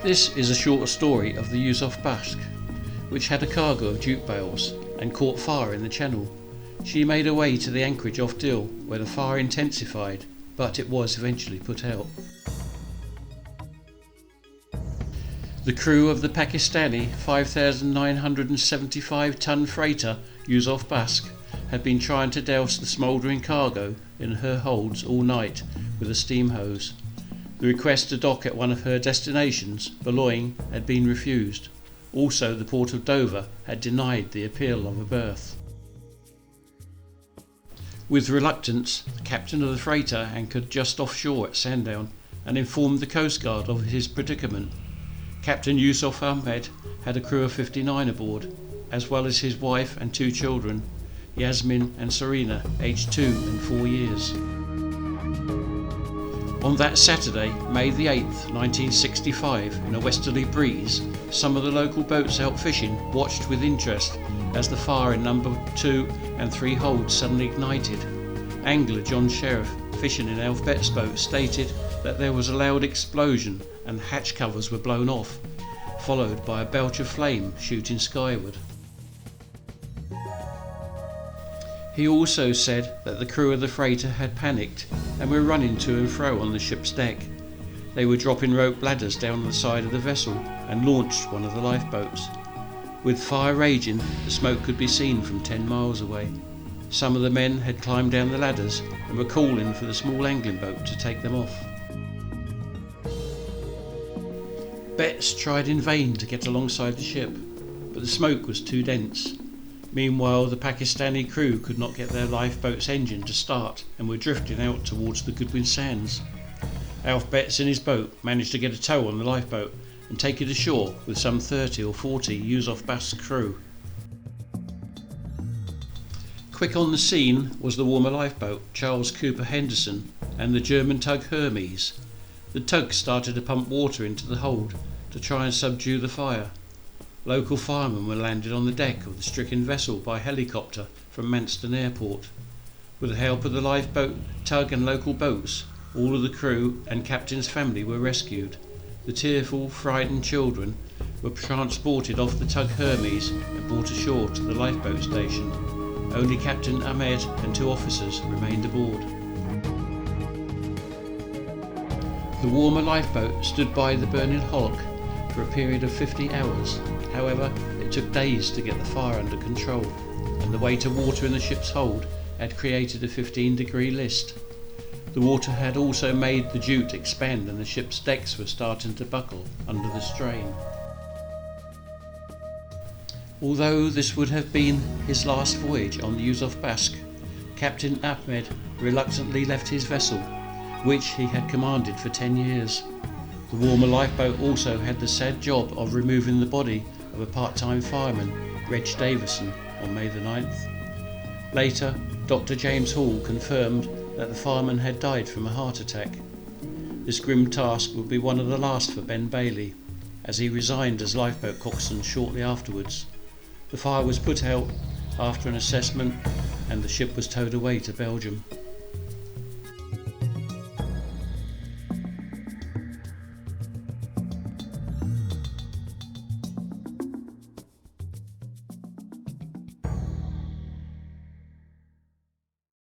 This is a short story of the Yousulf Baksh, which had a cargo of jute bales and caught fire in the channel. She made her way to the anchorage off Dil, where the fire intensified, but it was eventually put out. The crew of the Pakistani 5,975-ton freighter Yousulf Baksh had been trying to douse the smouldering cargo in her holds all night with a steam hose. The request to dock at one of her destinations, Boulogne, had been refused. Also, the port of Dover had denied the appeal of a berth. With reluctance, the captain of the freighter anchored just offshore at Sandown and informed the Coast Guard of his predicament. Captain Yousulf Baksh had a crew of 59 aboard, as well as his wife and 2 children, Yasmin and Serena, aged 2 and 4 years. On that Saturday, May the 8th, 1965, in a westerly breeze, some of the local boats out fishing watched with interest as the fire in number 2 and 3 holds suddenly ignited. Angler John Sheriff, fishing in Alf Bett's boat, stated that there was a loud explosion and hatch covers were blown off, followed by a belch of flame shooting skyward. He also said that the crew of the freighter had panicked and were running to and fro on the ship's deck. They were dropping rope ladders down the side of the vessel and launched one of the lifeboats. With fire raging, the smoke could be seen from 10 miles away. Some of the men had climbed down the ladders and were calling for the small angling boat to take them off. Betts tried in vain to get alongside the ship, but the smoke was too dense. Meanwhile, the Pakistani crew could not get their lifeboat's engine to start and were drifting out towards the Goodwin Sands. Alf Betts in his boat managed to get a tow on the lifeboat and take it ashore with some 30 or 40 Yousulf Baksh crew. Quick on the scene was the warmer lifeboat Charles Cooper Henderson and the German tug Hermes. The tug started to pump water into the hold to try and subdue the fire. Local firemen were landed on the deck of the stricken vessel by helicopter from Manston Airport. With the help of the lifeboat, tug and local boats, all of the crew and captain's family were rescued. The tearful, frightened children were transported off the tug Hermes and brought ashore to the lifeboat station. Only Captain Ahmed and 2 officers remained aboard. The warmer lifeboat stood by the burning hulk for a period of 50 hours. However, it took days to get the fire under control, and the weight of water in the ship's hold had created a 15-degree list. The water had also made the jute expand and the ship's decks were starting to buckle under the strain. Although this would have been his last voyage on the Yousulf Baksh, Captain Ahmed reluctantly left his vessel, which he had commanded for 10 years. The warmer lifeboat also had the sad job of removing the body of a part-time fireman, Reg Davison, on May the 9th. Later, Dr. James Hall confirmed that the fireman had died from a heart attack. This grim task would be one of the last for Ben Bailey, as he resigned as lifeboat coxswain shortly afterwards. The fire was put out after an assessment and the ship was towed away to Belgium.